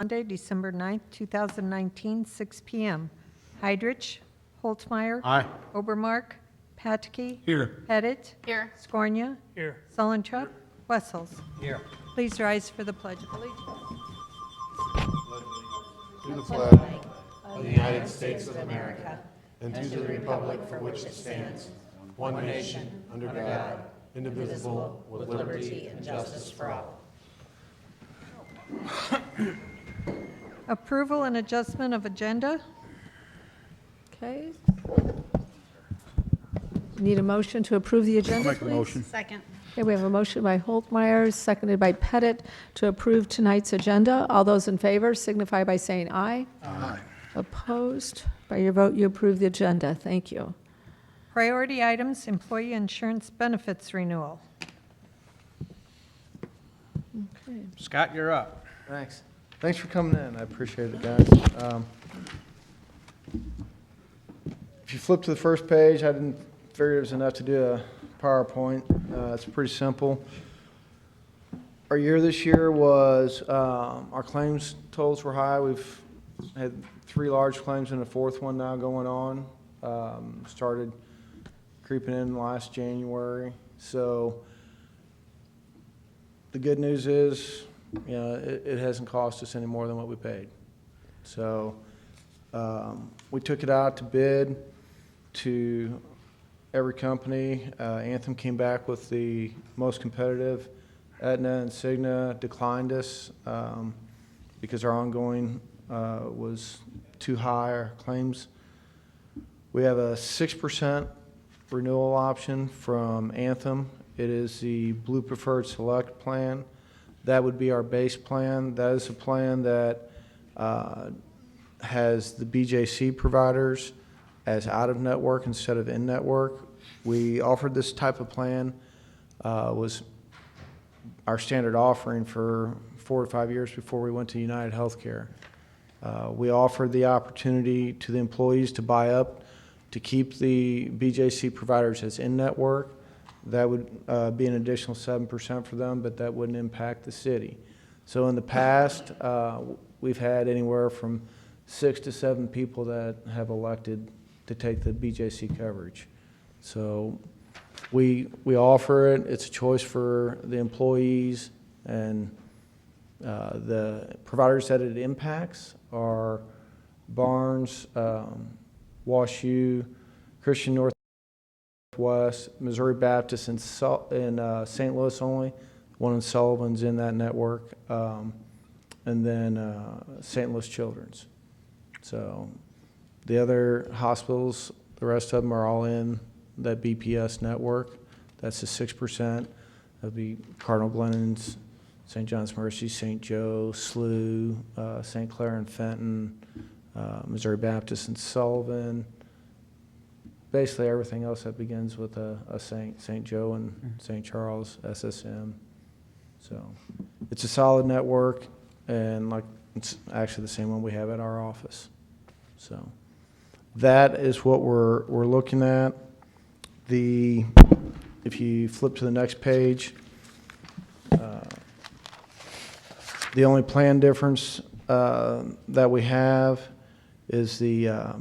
Monday, December 9th, 2019, 6 p.m. Heidrich, Holtzmeyer. Aye. Obermark, Patke. Here. Pettit. Here. Scornia. Here. Sullentrup. Wessels. Here. Please rise for the Pledge of Allegiance. To the flag of the United States of America and to the republic for which it stands, one nation, under God, indivisible, with liberty and justice for all. Approval and adjustment of agenda. Okay. Need a motion to approve the agenda, please? Second. Okay, we have a motion by Holtmeyer, seconded by Pettit, to approve tonight's agenda. All those in favor signify by saying aye. Aye. Opposed? By your vote, you approve the agenda. Thank you. Priority items, employee insurance benefits renewal. Okay. Scott, you're up. Thanks. Thanks for coming in. I appreciate it, guys. If you flip to the first page, I didn't figure it was enough to do a PowerPoint. It's pretty simple. Our year this year was, our claims totals were high. We've had 3 large claims and a 4th one now going on. Started creeping in last January. So the good news is, you know, it hasn't cost us any more than what we paid. So we took it out to bid to every company. Anthem came back with the most competitive. Aetna and Cigna declined us because our ongoing was too high, our claims. We have a 6% renewal option from Anthem. It is the Blue Preferred Select plan. That would be our base plan. That is a plan that has the BJC providers as out-of-network instead of in-network. We offered this type of plan, was our standard offering for 4 to 5 years before we went to United Healthcare. We offered the opportunity to the employees to buy up to keep the BJC providers as in-network. That would be an additional 7% for them, but that wouldn't impact the city. So in the past, we've had anywhere from 6 to 7 people that have elected to take the BJC coverage. So we offer it. It's a choice for the employees, and the providers that it impacts are Barnes, WashU, Christian Northwest, Missouri Baptist, and St. Louis only. One in Sullivan's in that network, and then St. Louis Children's. So the other hospitals, the rest of them are all in that BPS network. That's the 6%. That'd be Cardinal Glennon's, St. John's Mercy, St. Joe, SLU, St. Clair and Fenton, Missouri Baptist and Sullivan. Basically everything else that begins with a St. Joe and St. Charles, SSM. So it's a solid network, and like it's actually the same one we have at our office. So that is what we're looking at. If you flip to the next page, the only plan difference that we have is the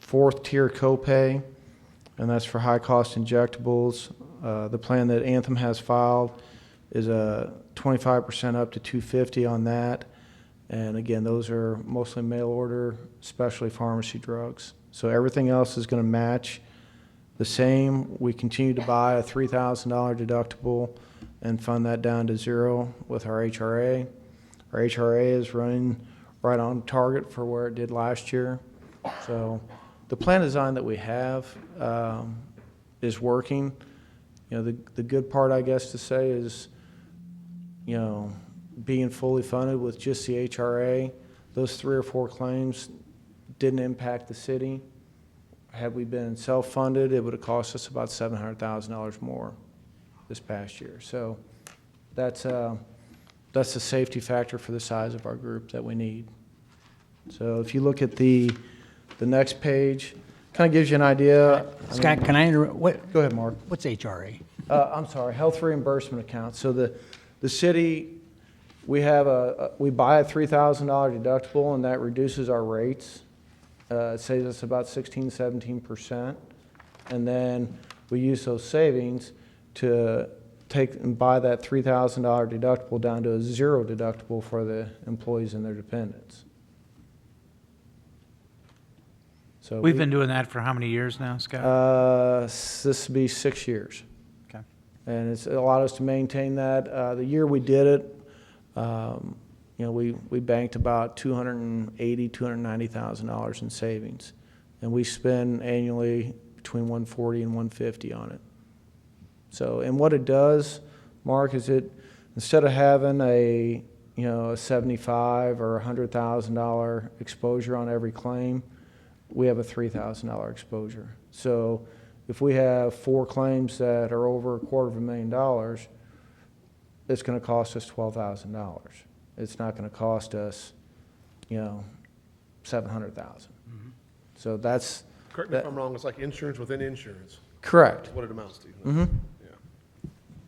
4th tier copay, and that's for high-cost injectables. The plan that Anthem has filed is a 25% up to $250 on that. And again, those are mostly mail order, specialty pharmacy drugs. So everything else is going to match the same. We continue to buy a $3,000 deductible and fund that down to 0 with our HRA. Our HRA is running right on target for where it did last year. So the plan design that we have is working. You know, the good part, I guess, to say is, you know, being fully funded with just the HRA, those 3 or 4 claims didn't impact the city. Had we been self-funded, it would have cost us about $700,000 more this past year. So that's a safety factor for the size of our group that we need. So if you look at the next page, kind of gives you an idea. Scott, can I interrupt? Go ahead, Mark. What's HRA? I'm sorry, health reimbursement account. So the city we have we buy a $3,000 deductible, and that reduces our rates. It saves us about 16-17%. And then we use those savings to take and buy that $3,000 deductible down to a zero deductible for the employees and their dependents. So We've been doing that for how many years now, Scott? this will be 6 years. Okay. And it's allowed us to maintain that. The year we did it, we banked about $280,000, $290,000 in savings. And we spend annually between $140 and $150 on it. So, and what it does, Mark, is it, instead of having a $75,000 or $100,000 exposure on every claim, we have a $3,000 exposure. So if we have 4 claims that are over $250,000, it's going to cost us $12,000. It's not going to cost us, $700,000. So that's Correct me if I'm wrong, it's like insurance within insurance, correct. is what it amounts to. Mm-hmm. Yeah.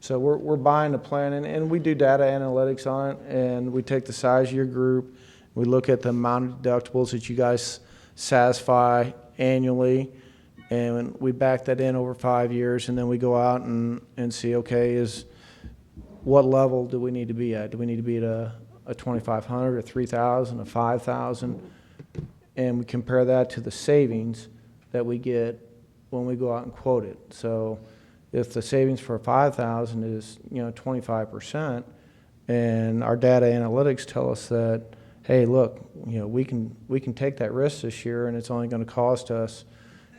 So we're buying the plan, and we do data analytics on it, and we take the size of your group, we look at the amount of deductibles that you guys satisfy annually, and we back that in over 5 years, and then we go out and see, okay, what level do we need to be at? Do we need to be at a 2,500, a 3,000, a 5,000? And we compare that to the savings that we get when we go out and quote it. So if the savings for 5,000 is 25%, and our data analytics tell us that, hey, look, we can take that risk this year, and it's only going to cost us,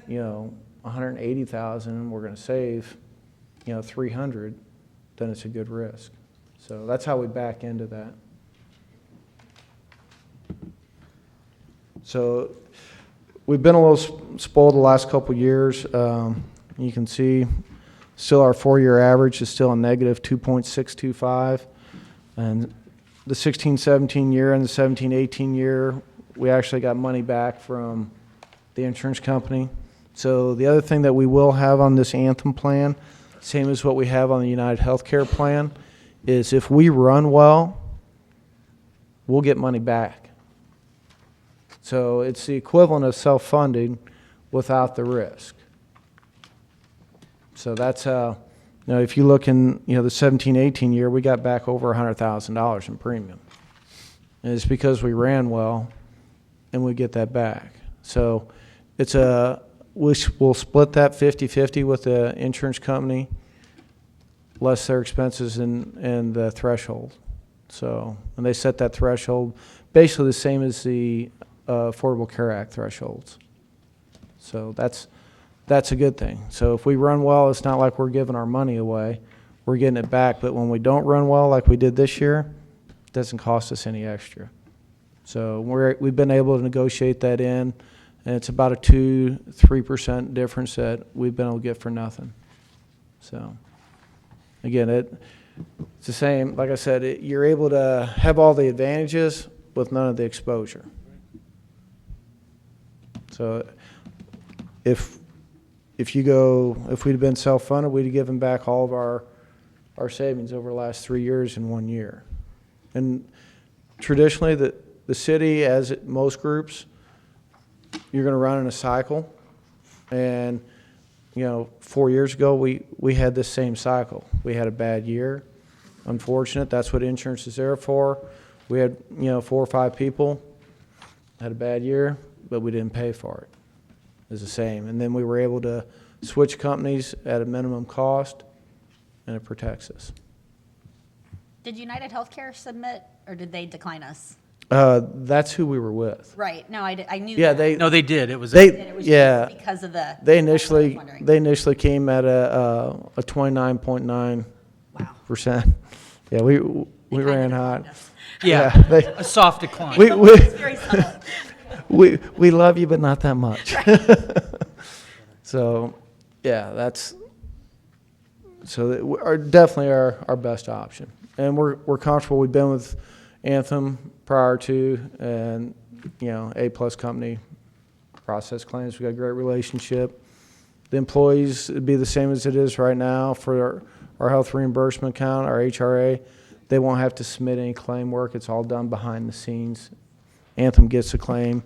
$180,000, and we're going to save, $300, then it's a good risk. So that's how we back into that. So we've been a little spoiled the last couple of years. You can see still our 4-year average is still a negative 2.625. And the 16-17 year and the 17-18 year, we actually got money back from the insurance company. So the other thing that we will have on this Anthem plan, same as what we have on the United Healthcare plan, is if we run well, we'll get money back. So it's the equivalent of self-funding without the risk. So that's if you look in the 17-18 year, we got back over $100,000 in premium. And it's because we ran well, and we get that back. So it's we'll split that 50-50 with the insurance company, less their expenses and the threshold. So, and they set that threshold basically the same as the Affordable Care Act thresholds. So that's a good thing. So if we run well, it's not like we're giving our money away. We're getting it back. But when we don't run well like we did this year, it doesn't cost us any extra. So we've been able to negotiate that in, and it's about a 2-3% difference that we've been able to get for nothing. So again, it's the same. Like I said, you're able to have all the advantages with none of the exposure. So if we'd have been self-funded, we'd have given back all of our savings over the last 3 years in 1 year. And traditionally, the city, as most groups, you're going to run in a cycle. And 4 years ago, we had this same cycle. We had a bad year. Unfortunate. That's what insurance is there for. We had 4 or 5 people had a bad year, but we didn't pay for it. It's the same. And then we were able to switch companies at a minimum cost, and it protects us. Did United Healthcare submit, or did they decline us? That's who we were with. Right. No, I knew Yeah, that. No, they did. It was. And it was just because of the. They that's what I was initially wondering. came at a 29.9%. Wow. Yeah, we They ran kinda hot. declined us. Yeah, they- a soft decline. It's very subtle. we love you, but not that much. So, yeah, definitely our best option, and we're comfortable. We've been with Anthem prior to, and A+ company process claims. We got a great relationship. The employees, it'd be the same as it is right now for our health reimbursement account, our HRA. They won't have to submit any claim work. It's all done behind the scenes. Anthem gets the claim,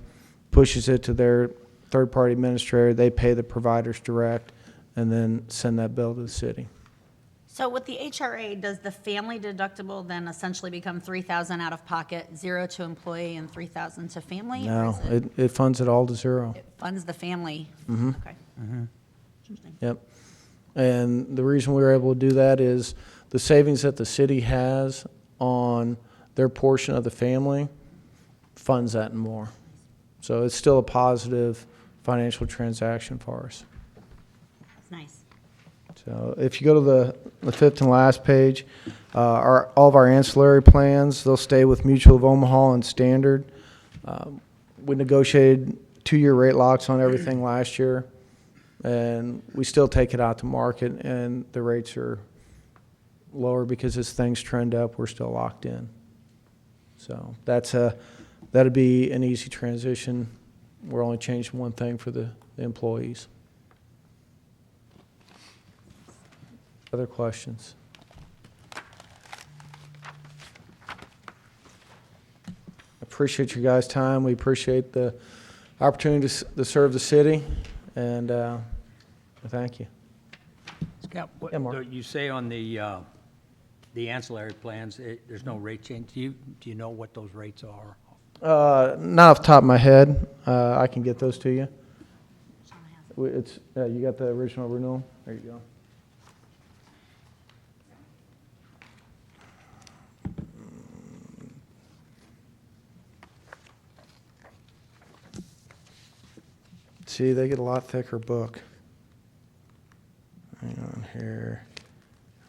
pushes it to their third-party administrator. They pay the providers direct, and then send that bill to the city. So with the HRA, does the family deductible then essentially become 3,000 out of pocket, 0 to employee and 3,000 to family? or No, is it funds it all to zero. It funds the family? Mm-hmm. Okay. Interesting. Yep. And the reason we were able to do that is the savings that the city has on their portion of the family funds that and more. So it's still a positive financial transaction for us. That's nice. So if you go to the fifth and last page, all of our ancillary plans, they'll stay with Mutual of Omaha and Standard. We negotiated 2-year rate locks on everything last year, and we still take it out to market, and the rates are lower because as things trend up, we're still locked in. So that'll be an easy transition. We're only changing one thing for the employees. Other questions? Appreciate you guys' time. We appreciate the opportunity to serve the city, and thank you. Scott, Yeah, Mark. you say on the ancillary plans, there's no rate change. Do you know what those rates are? Not off the top of my head. I can get those to you. It's you got the original renewal? There you go. See, they get a lot thicker book. Hang on here.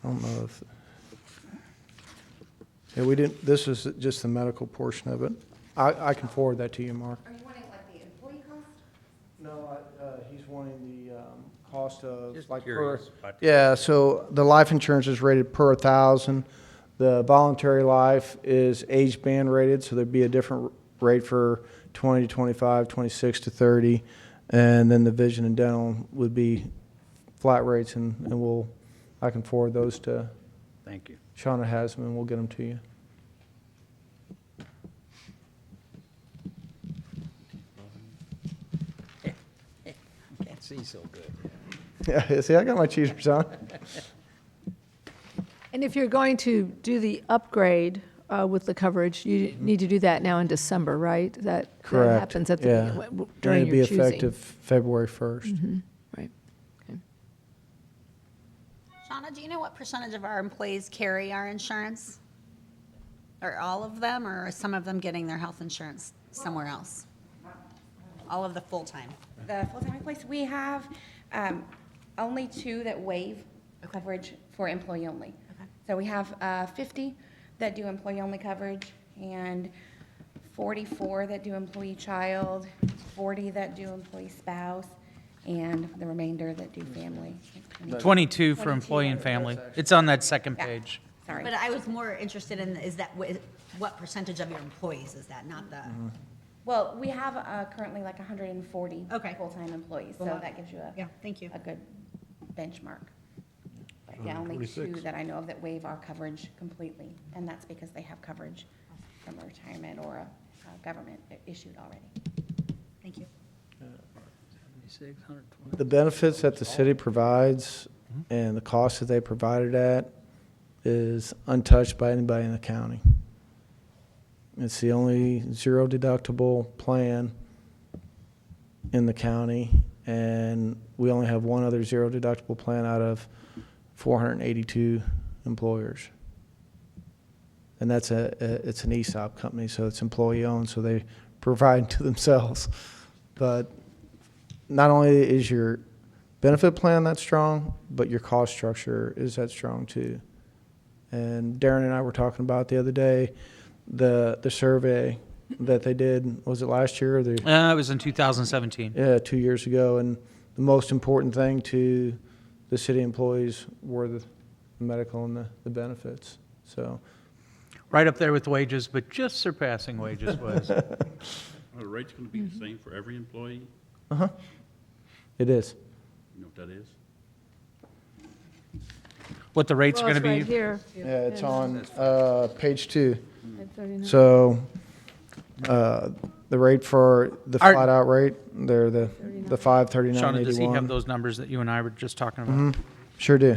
I don't know if. Yeah, we didn't. This is just the medical portion of it. I can forward that to you, Mark. Are you wanting like the employee cost? No, he's wanting the cost of Just like per. curious about the- Yeah, so the life insurance is rated per 1,000. The voluntary life is age band rated, so there'd be a different rate for 20 to 25, 26 to 30. And then the vision and dental would be flat rates, and I can forward those to Thank you. Shauna has them, and we'll get them to you. Can't see so good. Yeah, see, I got my cheaters on. And if you're going to do the upgrade with the coverage, you need to do that now in December, right? That Correct. happens at Yeah. the, during And your it'd be choosing. effective February 1st. Right. Okay. Shauna, do you know what percentage of our employees carry our insurance? Are all of them, or are some of them getting their health insurance somewhere else? All of the full-time? The full-time employees, we have only 2 that waive coverage for employee only. So we have 50 that do employee-only coverage, and 44 that do employee child, 40 that do employee spouse, and the remainder that do family. 22 for employee and family. It's on that second Yeah. page. Sorry. But I was more interested in, is that, what percentage of your employees is that, not the? Well, we have currently like 140 Okay. full-time employees, so Well, that gives you Yeah, thank you. a good benchmark. But yeah, only 2 that I know of that waive our coverage completely, and that's because they have coverage from a retirement or a government issued already. Thank you. 76, 120. The benefits that the city provides and the cost that they provide it at is untouched by anybody in the county. It's the only zero deductible plan in the county, and we only have one other zero deductible plan out of 482 employers. And that's it's an ESOP company, so it's employee-owned, so they provide to themselves. But not only is your benefit plan that strong, but your cost structure is that strong too. And Darren and I were talking about the other day, the survey that they did, was it last year or the? It was in 2017. Yeah, 2 years ago, and the most important thing to the city employees were the medical and the benefits, so. Right up there with wages, but just surpassing wages was. Are the rates going to be the same for every employee? It is. You know what that is? what the rate's Well, going to it's right be? here. Yeah, it's on page 2. 539. So the rate for the Are- flat-out rate, they're the $539.81. Shauna, does he have those numbers that you and I were just talking about? Sure do.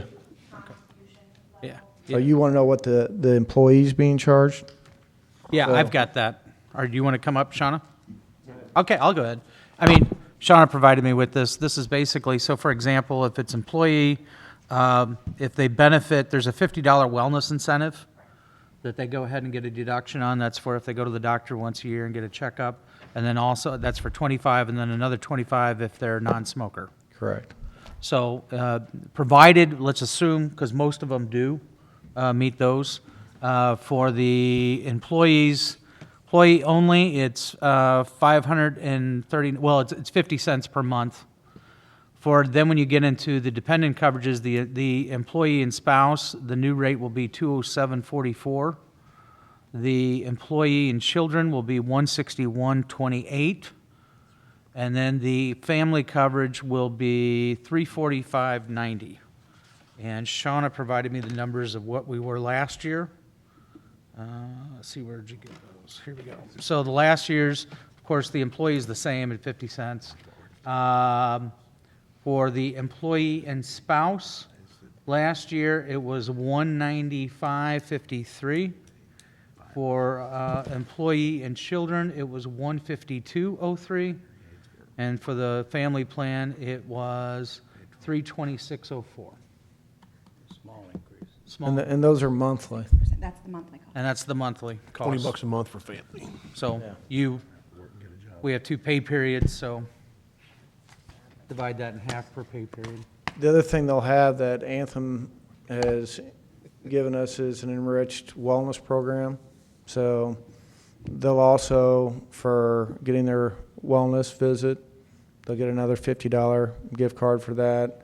Yeah. So you want to know what the employee's being charged? Yeah, So- I've got that. Or do you want to come up, Shauna? Okay, I'll go ahead. I mean, Shauna provided me with this. This is basically, so for example, if it's employee, if they benefit, there's a $50 wellness incentive that they go ahead and get a deduction on. That's for if they go to the doctor once a year and get a checkup. And then also, that's for 25, and then another 25 if they're a non-smoker. Correct. So provided, let's assume, because most of them do meet those, for the employees, employee only, it's 530, well, it's 50 cents per month. For then when you get into the dependent coverages, the employee and spouse, the new rate will be 207.44. The employee and children will be 161.28. And then the family coverage will be 345.90. And Shauna provided me the numbers of what we were last year. Let's see, where'd you get those? Here we go. So the last year's, of course, the employee is the same at 50 cents. For the employee and spouse, last year it was 195.53. For employee and children, it was 152.03. And for the family plan, it was 326.04. Small increase. Small, And those are monthly. That's the monthly cost. and that's the monthly cost. $20 a month for family. So we have 2 pay periods, so divide that in half per pay period. The other thing they'll have that Anthem has given us is an enriched wellness program. So they'll also, for getting their wellness visit, they'll get another $50 gift card for that.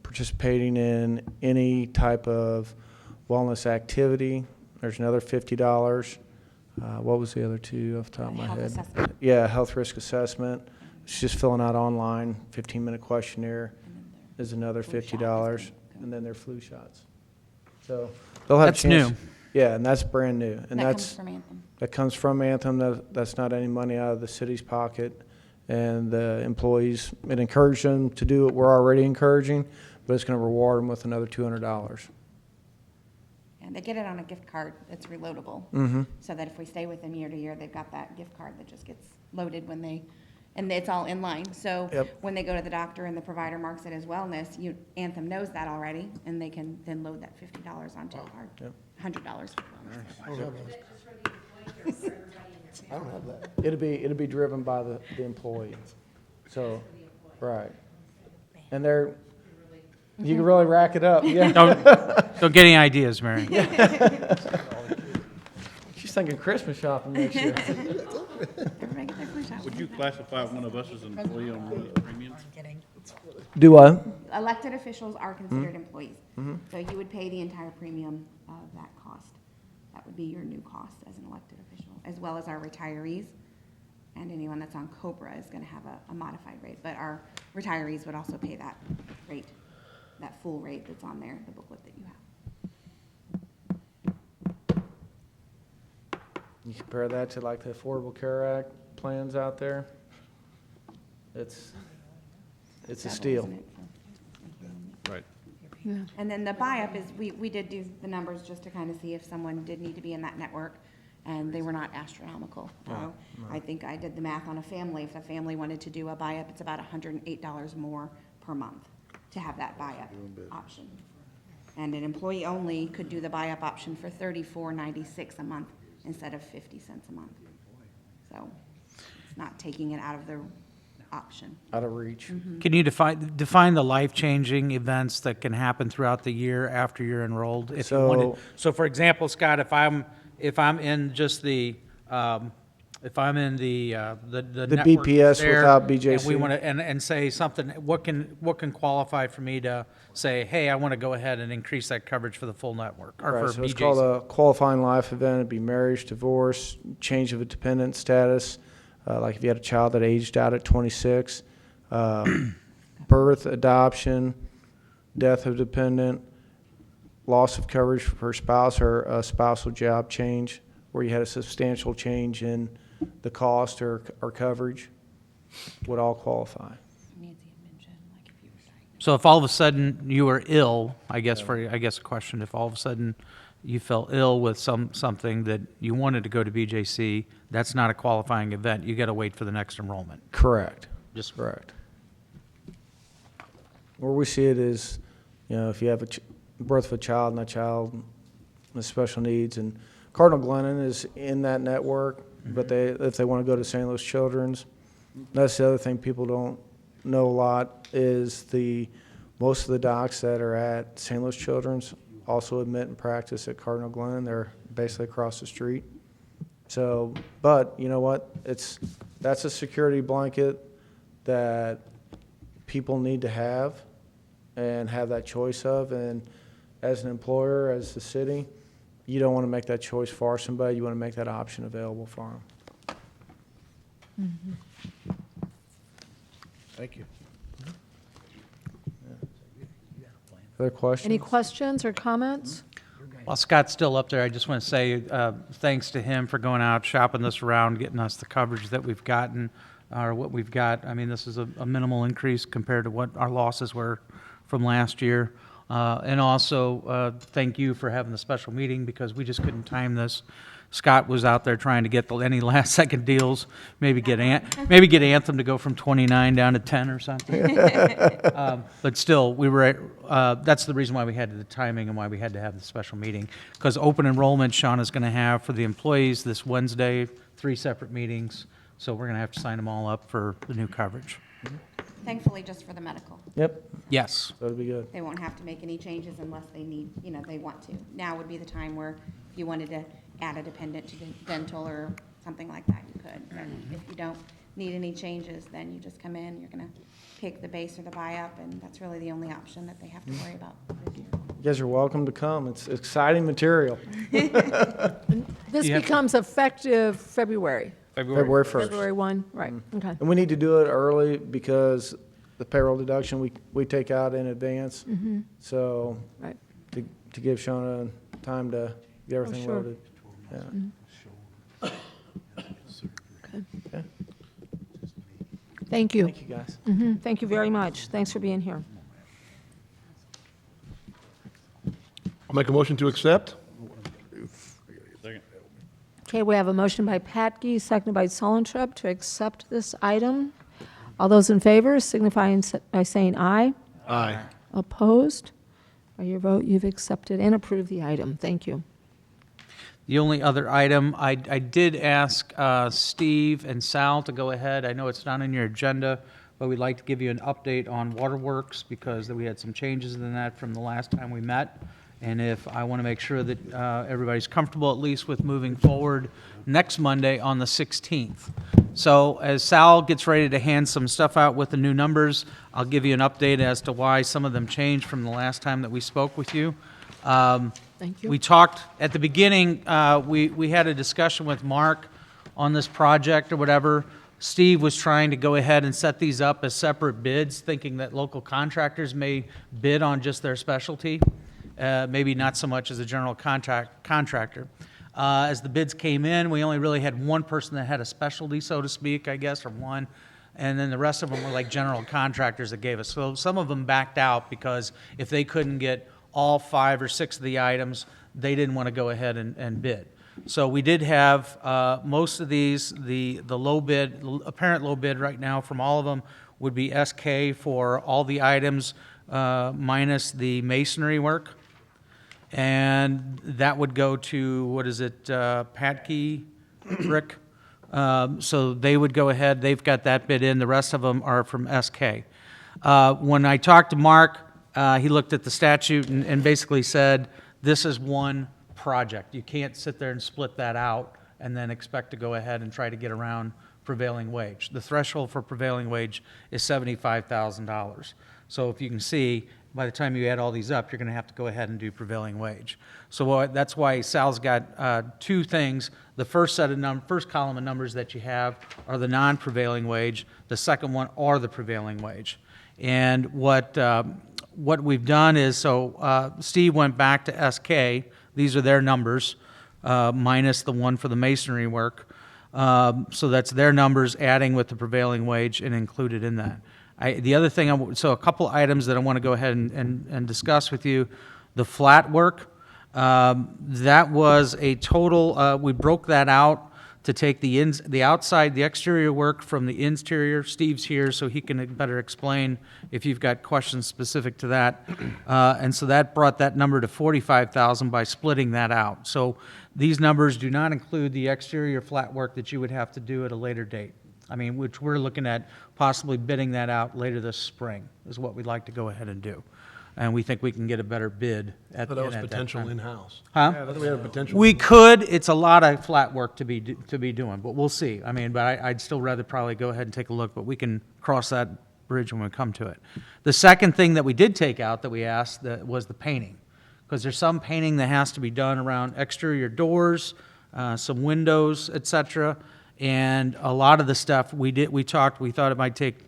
Participating in any type of wellness activity, there's another $50. What was the other two off the top of my Health head? assessment. Yeah, health risk assessment. It's just filling out online, 15-minute questionnaire is another $50, and then their flu shots. So they'll have a That's chance. new. Yeah, and that's brand new. And That comes that's, from Anthem. that comes from Anthem. That's not any money out of the city's pocket. And the employees, it encouraged them to do what we're already encouraging, but it's going to reward them with another $200. And they get it on a gift card that's reloadable. So that if we stay with them year to year, they've got that gift card that just gets loaded when they, and it's all in line. So Yep. when they go to the doctor and the provider marks it as wellness, Anthem knows that already, and they can then load that $50 onto the card. Yep. $100 for wellness. I don't have that. It'll be driven by the employee. So, right. And they're, you can really rack it up, yeah. Don't get any ideas, Mary. She's thinking Christmas shopping next year. Everybody get their flu shot. Would you classify one of us as an employee on one of these premiums? Do what? Elected officials are considered employees. So you would pay the entire premium of that cost. That would be your new cost as an elected official, as well as our retirees. And anyone that's on COBRA is going to have a modified rate. But our retirees would also pay that rate, that full rate that's on there, the booklet that you have. You compare that to like the Affordable Care Act plans out there, it's a Double, steal. isn't it? Right. And then the buy-up is, we did do the numbers just to kind of see if someone did need to be in that network, and they were not astronomical. I think I did the math on a family. If a family wanted to do a buy-up, it's about $108 more per month to have that buy-up option. And an employee only could do the buy-up option for $34.96 a month instead of 50 cents a month. So it's not taking it out of the option. Out of reach. Can you define the life-changing events that can happen throughout the year after you're enrolled? If you wanted- So for example, Scott, if I'm in just the, if I'm in the network BPS there, without And we BJC. want to, and say something, what can qualify for me to say, hey, I want to go ahead and increase that coverage for the full network, or Right, for so it's called BJC? a qualifying life event. It'd be marriage, divorce, change of a dependent status, like if you had a child that aged out at 26, birth, adoption, death of dependent, loss of coverage for spouse or a spousal job change, where you had a substantial change in the cost or coverage, would all qualify. So if all of a sudden you were ill, I guess a question, if all of a sudden you fell ill with something that you wanted to go to BJC, that's not a qualifying event. You got to wait for the next enrollment. Correct. Just Correct. Where we see it is, if you have birth of a child and that child with special needs, and Cardinal Glennon is in that network, but if they want to go to St. Louis Children's, that's the other thing people don't know a lot, is most of the docs that are at St. Louis Children's also admit and practice at Cardinal Glennon. They're basically across the street. So, but you know what? That's a security blanket that people need to have and have that choice of. And as an employer, as the city, you don't want to make that choice for somebody. You want to make that option available for them. Thank you. Other questions? Any questions or comments? While Scott's still up there, I just want to say thanks to him for going out, shopping this around, getting us the coverage that we've gotten, or what we've got. I mean, this is a minimal increase compared to what our losses were from last year. And also, thank you for having the special meeting, because we just couldn't time this. Scott was out there trying to get any last-second deals, maybe get Anthem to go from 29 down to 10 or something. But still, that's the reason why we had the timing and why we had to have the special meeting, because open enrollment, Sean is going to have for the employees this Wednesday, 3 separate meetings, so we're going to have to sign them all up for the new coverage. Thankfully, just for the medical. Yep, Yes. that'd be good. They won't have to make any changes unless they need, they want to. Now would be the time where if you wanted to add a dependent to the dental or something like that, you could. But if you don't need any changes, then you just come in, you're going to pick the base or the buy-up, and that's really the only option that they have to worry about this year. You guys are welcome to come. It's exciting material. This You have- becomes effective February, February 1st. February 1, right, okay. And we need to do it early because the payroll deduction we take out in advance. So Right. to give Shawna time to get everything sure. loaded. Yeah. Thank you. Thank you, guys. Thank you very much. Thanks for being here. I'll make a motion to accept. Second. Okay, we have a motion by Patke, seconded by Solentrep to accept this item. All those in favor signify by saying aye. Aye. Opposed? By your vote, you've accepted and approved the item. Thank you. The only other item, I did ask Steve and Sal to go ahead. I know it's not on your agenda, but we'd like to give you an update on Waterworks, because we had some changes in that from the last time we met. And I want to make sure that everybody's comfortable at least with moving forward next Monday on the 16th. So as Sal gets ready to hand some stuff out with the new numbers, I'll give you an update as to why some of them changed from the last time that we spoke with you. Thank you. We talked, at the beginning, we had a discussion with Mark on this project or whatever. Steve was trying to go ahead and set these up as separate bids, thinking that local contractors may bid on just their specialty, maybe not so much as a general contractor. As the bids came in, we only really had one person that had a specialty, so to speak, I guess, or one. And then the rest of them were like general contractors that gave us. So some of them backed out because if they couldn't get all 5 or 6 of the items, they didn't want to go ahead and bid. So we did have most of these, the low bid, apparent low bid right now from all of them would be SK for all the items minus the masonry work. And that would go to, what is it, Patke, Rick? So they would go ahead, they've got that bid in, the rest of them are from SK. When I talked to Mark, he looked at the statute and basically said, this is one project. You can't sit there and split that out and then expect to go ahead and try to get around prevailing wage. The threshold for prevailing wage is $75,000. So if you can see, by the time you add all these up, you're going to have to go ahead and do prevailing wage. So that's why Sal's got 2 things. The first column of numbers that you have are the non-prevailing wage. The second one are the prevailing wage. And what what we've done is, so Steve went back to SK. These are their numbers, minus the one for the masonry work. So that's their numbers, adding with the prevailing wage and included in that. The other thing, so a couple items that I want to go ahead and discuss with you. The flat work, that was a total, we broke that out to take the outside, the exterior work from the interior. Steve's here, so he can better explain if you've got questions specific to that. And so that brought that number to 45,000 by splitting that out. So these numbers do not include the exterior flat work that you would have to do at a later date. I mean, which we're looking at possibly bidding that out later this spring, is what we'd like to go ahead and do. And we think we can get a better bid at But that was at that potential time. in-house. Huh? I thought we had a potential. We could, it's a lot of flat work to be doing, but we'll see. I mean, but I'd still rather probably go ahead and take a look, but we can cross that bridge when we come to it. The second thing that we did take out that we asked was the painting, because there's some painting that has to be done around exterior doors, some windows, et cetera, and a lot of the stuff we thought it might take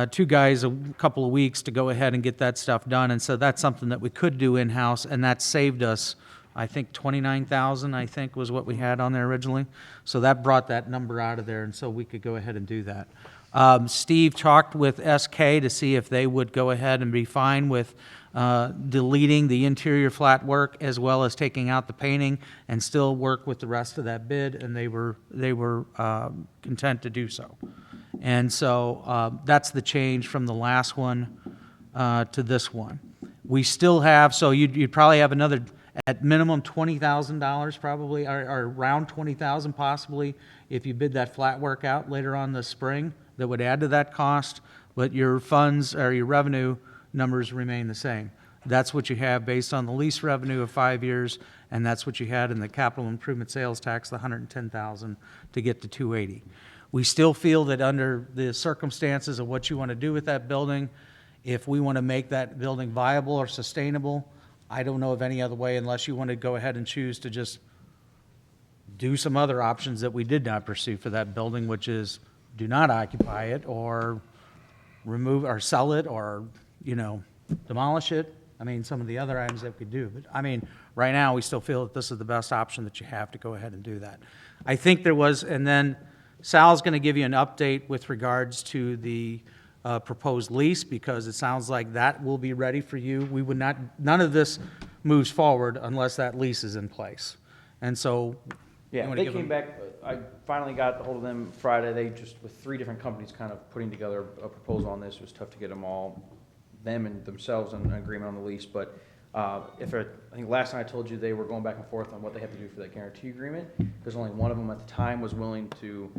two guys a couple of weeks to go ahead and get that stuff done, and so that's something that we could do in-house, and that saved us, I think, 29,000, I think, was what we had on there originally. So that brought that number out of there, and so we could go ahead and do that. Steve talked with SK to see if they would go ahead and be fine with deleting the interior flat work as well as taking out the painting and still work with the rest of that bid, and they were content to do so. And so that's the change from the last one to this one. We still have, so you'd probably have another, at minimum, $20,000 probably, or around $20,000 possibly, if you bid that flat work out later on this spring, that would add to that cost, but your funds or your revenue numbers remain the same. That's what you have based on the lease revenue of 5 years, and that's what you had in the capital improvement sales tax, the $110,000 to get to $280,000. We still feel that under the circumstances of what you want to do with that building, if we want to make that building viable or sustainable, I don't know of any other way unless you want to go ahead and choose to just do some other options that we did not pursue for that building, which is do not occupy it or remove or sell it or, demolish it. I mean, some of the other items that we could do. But, I mean, right now, we still feel that this is the best option that you have to go ahead and do that. I think there was, and then Sal's going to give you an update with regards to the proposed lease, because it sounds like that will be ready for you. We would not, none of this moves forward unless that lease is in place. And so, you Yeah, wanna they give came them- back, I finally got a hold of them Friday, they just, with 3 different companies kind of putting together a proposal on this, it was tough to get them and themselves in an agreement on the lease, but I think last night I told you they were going back and forth on what they have to do for that guarantee agreement, because only one of them at the time was willing to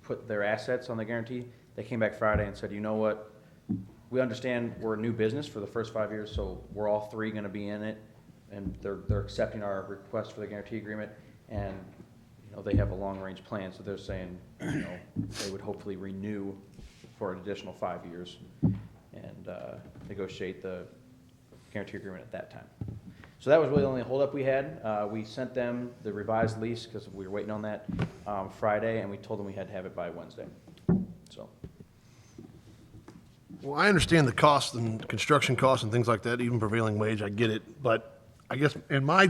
put their assets on the guarantee. They came back Friday and said, you know what, we understand we're a new business for the first 5 years, so we're all 3 gonna be in it, and they're accepting our request for the guarantee agreement, and, they have a long-range plan, so they're saying, they would hopefully renew for an additional 5 years and negotiate the guarantee agreement at that time. So that was really the only holdup we had. We sent them the revised lease, because we were waiting on that, Friday, and we told them we had to have it by Wednesday, so. Well, I understand the costs and construction costs and things like that, even prevailing wage, I get it. But I guess in my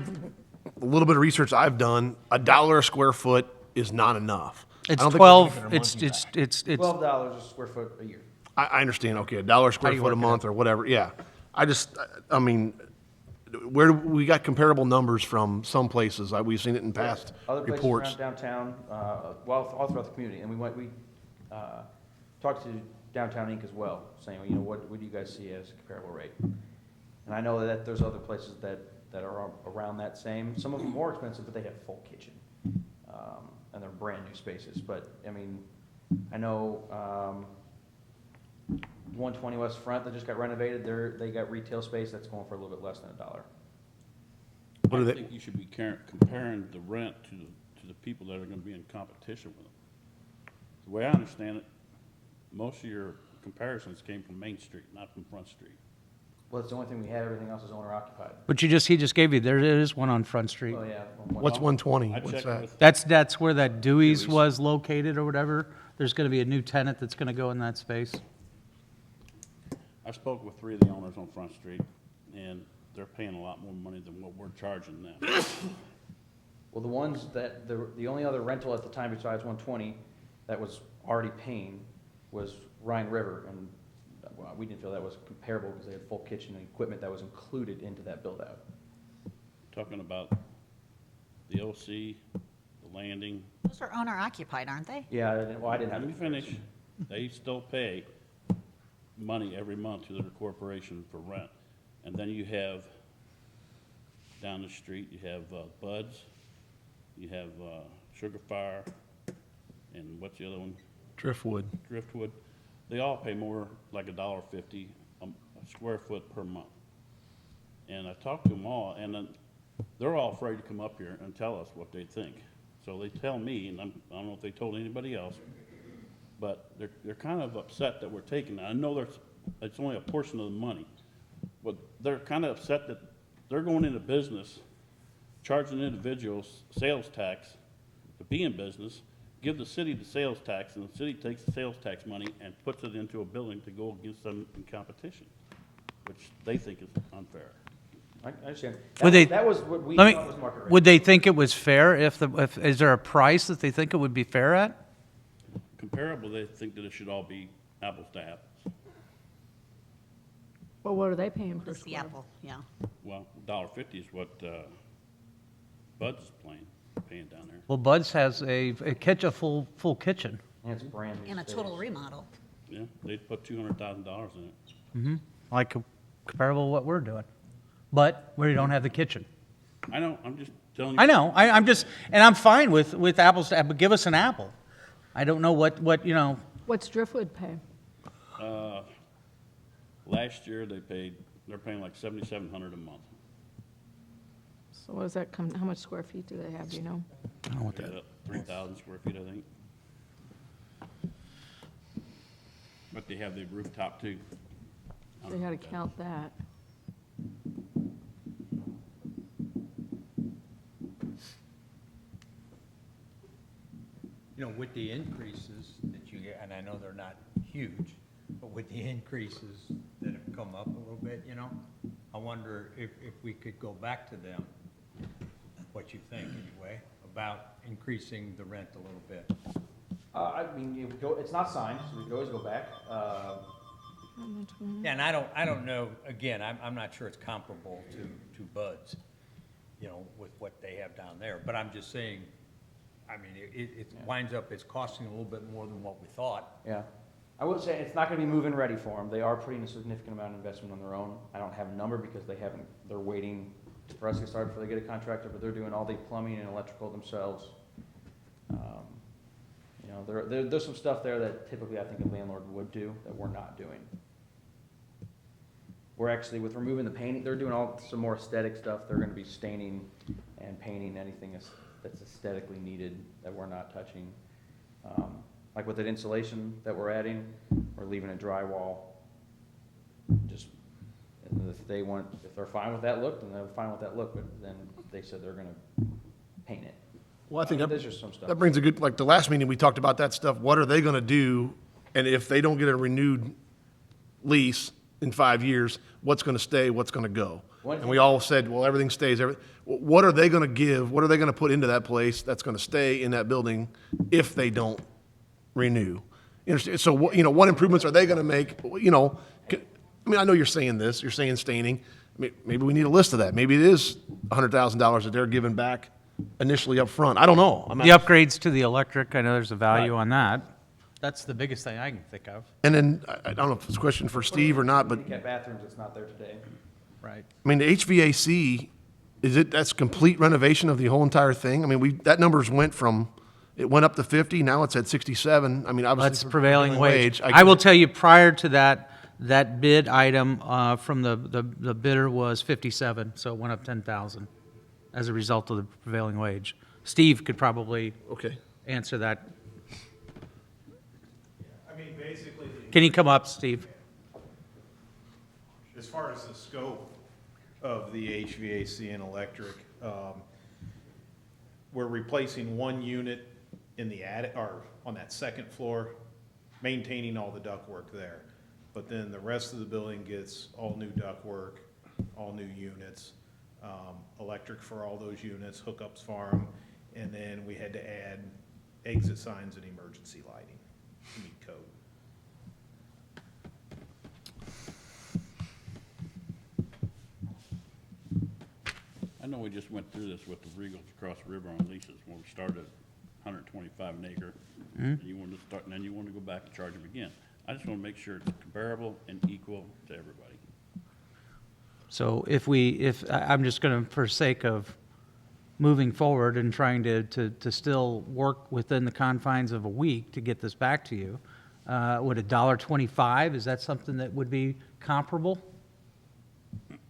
little bit of research I've done, $1 a square foot is not enough. I It's don't think we're 12, making our it's, money it's, back. it's, $12 a square foot a year. I understand, okay, $1 square you foot a work it month or whatever, yeah. I mean, we got comparable numbers from some places. We've seen it in past Other places reports. around downtown, all throughout the community, and we talked to Downtown Inc. as well, saying, what do you guys see as a comparable rate? And I know that there's other places that are around that same, some of them more expensive, but they have full kitchen, and they're brand-new spaces, but, I know 120 West Front that just got renovated, they got retail space that's going for a little bit less than $1. What are I they- think you should be comparing the rent to the people that are gonna be in competition with them. The way I understand it, most of your comparisons came from Main Street, not from Front Street. Well, it's the only thing we have, everything else is owner occupied. but he just gave you, there is one on Front Street. Oh, yeah. What's 120? I What's checked that? with, That's where that Dewey's was located or whatever. There's gonna be a new tenant that's gonna go in that space. I spoke with 3 of the owners on Front Street, and they're paying a lot more money than what we're charging them. Well, the ones that, the only other rental at the time besides 120 that was already paying was Rhine River, and well, we didn't feel that was comparable because they had full kitchen and equipment that was included into that build-out. Talking about the OC, the landing. Those are owner occupied, aren't they? Yeah, I didn't have. Let me finish. They still pay money every month to their corporation for rent. And then you have, down the street, you have Bud's, you have Sugar Fire, and what's the other one? Driftwood. Driftwood. They all pay more, like $1.50 a square foot per month. And I talked to them all, and then they're all afraid to come up here and tell us what they think. So they tell me, and I don't know if they told anybody else, but they're kind of upset that we're taking it. I know it's only a portion of the money, but they're kind of upset that they're going into business, charging individuals sales tax to be in business, give the city the sales tax, and the city takes the sales tax money and puts it into a building to go against them in competition, which they think is unfair. I understand. Would they- That was what we Let thought was market me, rate. would they think it was fair if is there a price that they think it would be fair at? Comparable, they think that it should all be apples to apples. Well, what are they paying per Just the square? apple, yeah. Well, $1.50 is what Bud's is paying down there. Well, Bud's has a full kitchen. And it's brand new And a space. total remodel. Yeah, they'd put $200,000 in it. Like comparable to what we're doing, but we don't have the kitchen. I know, I'm just telling you. I know, I'm just, and I'm fine with apples to apple, give us an apple. I don't know what, What's Driftwood pay? Last year, they're paying like $7,700 a month. So what does that come, how much square feet do they have, do you know? I don't know what They that, got 3,000 square feet, I think. But they have the rooftop too. They had to count that. You know, with the increases that you get, and I know they're not huge, but with the increases that have come up a little bit, you know, I wonder if we could go back to them, what you think anyway, about increasing the rent a little bit. I mean, it's not signed, so we could always go back. Yeah, and I don't know, again, I'm not sure it's comparable to Bud's, you know, with what they have down there, but I'm just saying, I mean, it winds up, it's costing a little bit more than what we thought. Yeah. I would say it's not gonna be move-in ready for them. They are putting a significant amount of investment on their own. I don't have a number because they're waiting for us to get started before they get a contractor, but they're doing all the plumbing and electrical themselves. You know, there's some stuff there that typically I think a landlord would do that we're not doing. We're actually, with removing the painting, they're doing some more aesthetic stuff. They're gonna be staining and painting anything that's aesthetically needed that we're not touching. Like with that insulation that we're adding, we're leaving a drywall. Just, if they're fine with that look, then they're fine with that look, but then they said they're gonna paint it. Well, I think There's just some stuff. that brings a good, like, the last meeting, we talked about that stuff. What are they gonna do? And if they don't get a renewed lease in 5 years, what's gonna stay, what's gonna go? And we all said, well, everything stays, what are they gonna give, what are they gonna put into that place that's gonna stay in that building if they don't renew? You understand? So, what improvements are they gonna make? I mean, I know you're saying this, you're saying staining. Maybe we need a list of that. Maybe it is $100,000 that they're giving back initially up front. I don't know. the upgrades to the electric, I know there's a value on that. That's the biggest thing I can think of. And then, I don't know if it's a question for Steve or not, but, Handicap bathrooms, it's not there today. Right. I mean, the HVAC, that's complete renovation of the whole entire thing? I mean, that numbers it went up to 50, now it's at 67. I mean, obviously. That's for prevailing wage. I I will get it. tell you, prior to that bid item from the bidder was 57, so it went up 10,000 as a result of the prevailing wage. Steve could probably Okay. answer that. I mean, basically, Can you come up, Steve? as far as the scope of the HVAC and electric, we're replacing one unit in the attic, or on that second floor, maintaining all the ductwork there. but then the rest of the building gets all new ductwork, all new units, electric for all those units, hookups for them, and then we had to add exit signs and emergency lighting to meet code. I know we just went through this with the Regals across the river on leases when we started at 125 an acre. And you wanted to start, and then you wanted to go back and charge them again. I just want to make sure it's comparable and equal to everybody. So I'm just going to, for sake of moving forward and trying to still work within the confines of a week to get this back to you, would $1.25, is that something that would be comparable?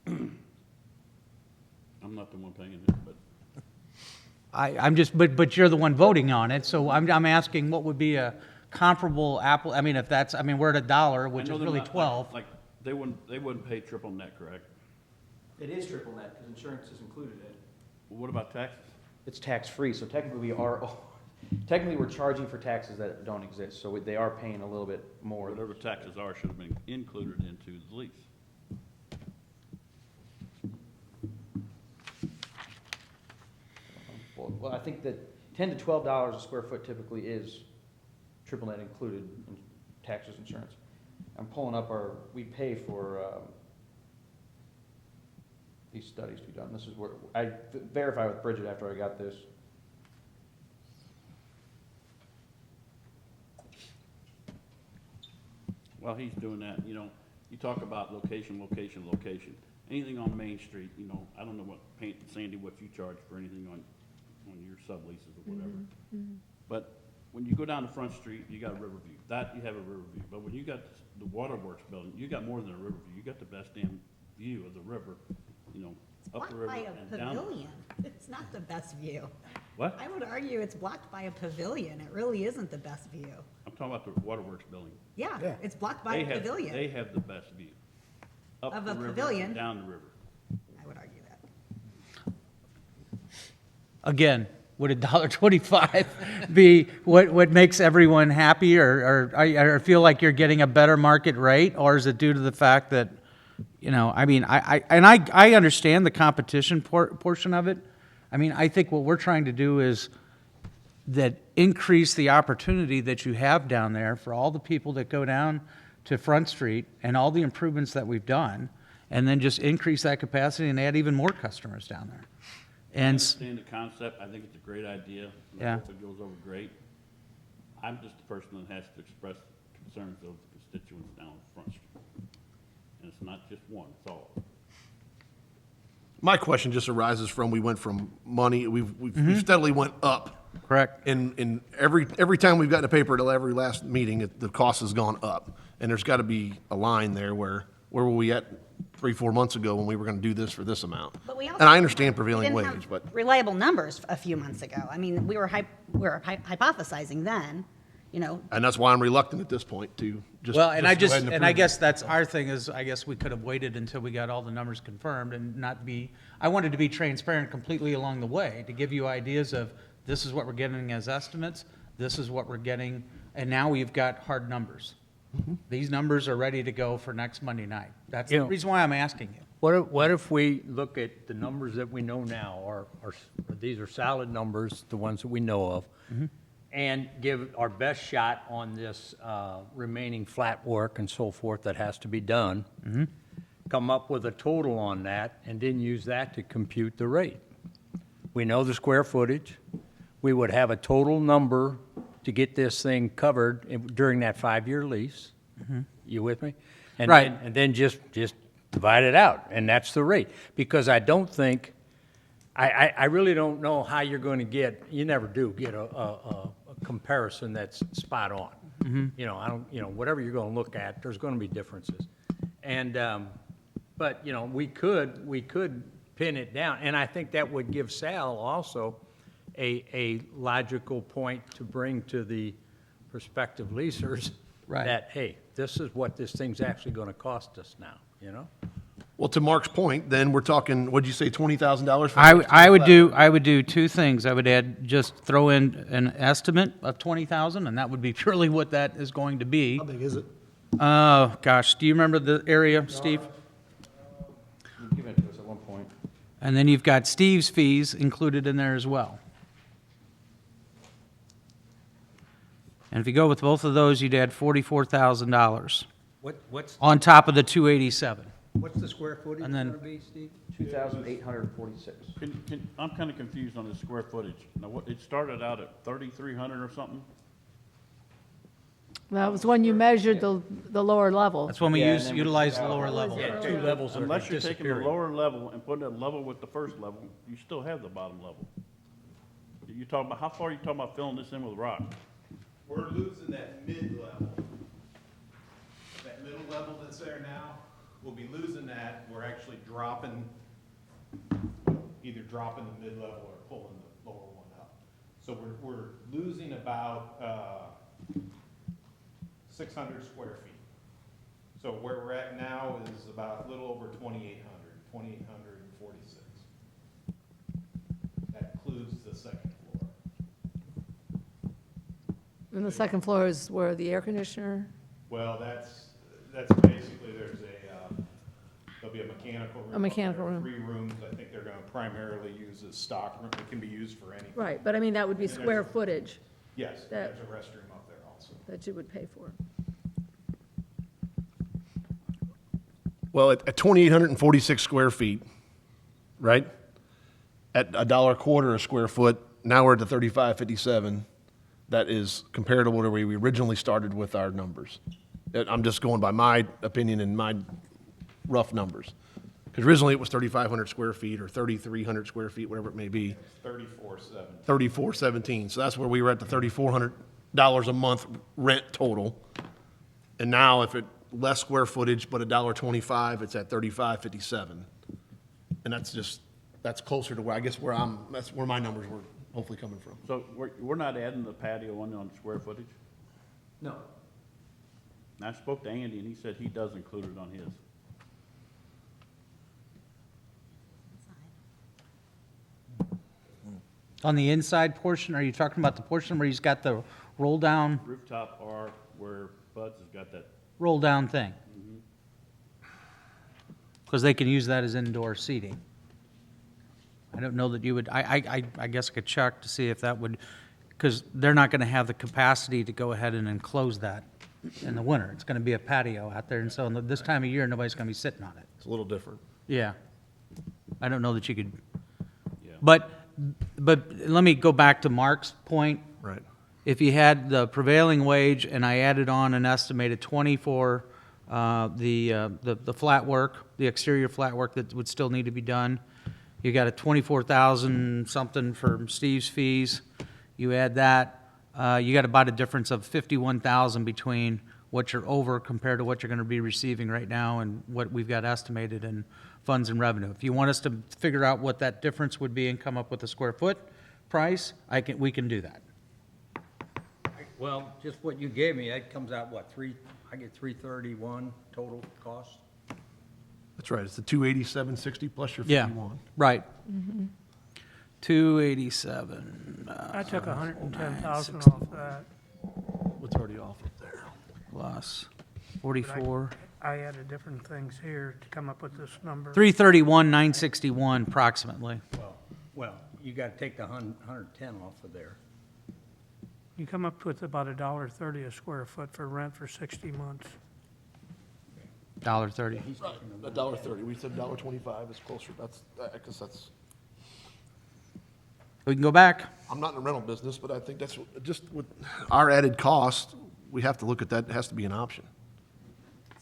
I'm not the one paying it, but I'm just, but you're the one voting on it, so I'm asking what would be a comparable Apple, I mean, if that's, I mean, we're at $1, which I know is they're really not 12. Like, they wouldn't pay triple net, correct? It is triple net, because insurance is included in it. Well, what about taxes? It's tax-free, so technically technically we're charging for taxes that don't exist, so they are paying a little bit more. Whatever taxes are should have been included into the lease. Well, I think that $10 to $12 a square foot typically is triple net included in taxes, insurance. I'm pulling up we pay for these studies to be done. This is where, I verified with Bridget after I got this. While he's doing that, you talk about location, location, location. Anything on Main Street, I don't know Sandy, what you charge for anything on your subleases or whatever. But when you go down to Front Street, you got a Riverview. That, you have a Riverview. But when you got the Waterworks building, you got more than a Riverview. You got the best damn view of the river, up the river Blocked by and a down. pavilion. It's not the best view. What? I would argue it's blocked by a pavilion. It really isn't the best view. I'm talking about the Waterworks building. Yeah, it's blocked by They a have- pavilion. They have the best view. Up Of the a river and pavilion. down the river. I would argue that. Again, would $1.25 be what makes everyone happy, or feel like you're getting a better market rate, or is it due to the fact that, I mean, I understand the competition portion of it. I mean, I think what we're trying to do is that increase the opportunity that you have down there for all the people that go down to Front Street and all the improvements that we've done, and then just increase that capacity and add even more customers down there. I And understand the concept, I think it's a great idea, and I Yeah. hope it goes over great. I'm just the person that has to express concerns of the constituents down Front Street. And it's not just one, it's all. My question just arises from, we went from money, we've steadily went up. correct. And every time we've gotten a paper at every last meeting, the cost has gone up. And there's got to be a line there where were we at 3-4 months ago when we were going to do this for this amount? But we also. And I understand we prevailing didn't wage, have but reliable numbers a few months ago. I mean, we were hypothesizing then, and that's why I'm reluctant at this point to just. Well, and go I ahead and and I approve it. guess that's our thing is, I guess we could have waited until we got all the numbers confirmed and not be, I wanted to be transparent completely along the way, to give you ideas of, this is what we're getting as estimates, this is what we're getting, and now we've got hard numbers. These numbers are ready to go for next Monday night. That's the Yeah. reason why I'm asking you. What if we look at the numbers that we know now, or these are solid numbers, the ones that we know of, and give our best shot on this remaining flat work and so forth that has to be done, come up with a total on that, and then use that to compute the rate. We know the square footage. We would have a total number to get this thing covered during that 5-year lease. You with me? And Right. then- And then just divide it out, and that's the rate. Because I don't think, I really don't know how you're going to get, you never do get a comparison that's spot on. Whatever you're going to look at, there's going to be differences. And, but, we could pin it down, and I think that would give Sal also a logical point to bring to the prospective leasers. Right. That, hey, this is what this thing's actually going to cost us now, Well, to Mark's point, then we're talking, what'd you say, $20,000 for? I would do two things. I would just throw in an estimate of 20,000, and that would be purely what that is going to be. How big is it? Gosh, do you remember the area, Steve? You've given it to us at one point. And then you've got Steve's fees included in there as well. And if you go with both of those, you'd add $44,000 What's on top of the 287. the square footage And then- gonna be, Steve? 2,846. I'm kind of confused on the square footage. Now, what, it started out at 3,300 or something? That was when you measured the lower level. That's when we Yeah, and then we utilize the took out- lower level. Yeah, 2 levels that are Unless you're taking the disappearing. lower level and putting it level with the first level, you still have the bottom level. You talking about, how far are you talking about filling this in with rock? We're losing that mid-level. That middle level that's there now, we'll be losing that. We're actually dropping, either dropping the mid-level or pulling the lower one up. So we're losing about 600 square feet. So where we're at now is about a little over 2,846. That includes the second floor. And the second floor is where the air conditioner, Well, that's basically, there'll be a mechanical room. A mechanical up there, room. 3 rooms, I think they're gonna primarily use as stock room, it can be used for anything. right, but I mean, that would be square footage Yes, That- there's a restroom up there also. that you would pay for. Well, at 2,846 square feet, right? At $1.25 a square foot, now we're at the 35.57. That is comparable to where we originally started with our numbers. I'm just going by my opinion and my rough numbers. Because originally it was 3,500 square feet or 3,300 square feet, whatever it may be, It's 34.7. 34.17. So that's where we were at the $3,400 a month rent total. And now if it, less square footage, but $1.25, it's at 35.57. And that's closer to where, I guess that's where my numbers were hopefully coming from. So we're not adding the patio on square footage? No. And I spoke to Andy, and he said he does include it on his. On the inside portion, are you talking about the portion where he's got the roll-down Rooftop or where Bud's has got that, roll-down thing? Because they can use that as indoor seating. I don't know that you would, I guess I could check to see if that would, because they're not going to have the capacity to go ahead and enclose that in the winter. It's going to be a patio out there, and so this time of year, nobody's going to be sitting on it. It's a little different. Yeah. I don't know that you could, yeah. but let me go back to Mark's point. Right. If you had the prevailing wage and I added on an estimated 20 for the flat work, the exterior flat work that would still need to be done, you got a 24,000 something for Steve's fees. You add that, you got about a difference of 51,000 between what you're over compared to what you're going to be receiving right now and what we've got estimated in funds and revenue. If you want us to figure out what that difference would be and come up with a square foot price, we can do that. Well, just what you gave me, that comes out, what, I get 331 total cost? That's right. It's the 287.60 plus your Yeah, 51. right. 287. I took 110,000 off that. What's already off up there? Plus 44. I added different things here to come up with this number. 331, 961 approximately. Well, you gotta take the 110 off of there. You come up with about $1.30 a square foot for rent for 60 months. $1.30. $1.30. We said $1.25 is closer. I guess that's, We can go back. I'm not in the rental business, but I think that's just with our added cost, we have to look at that. It has to be an option.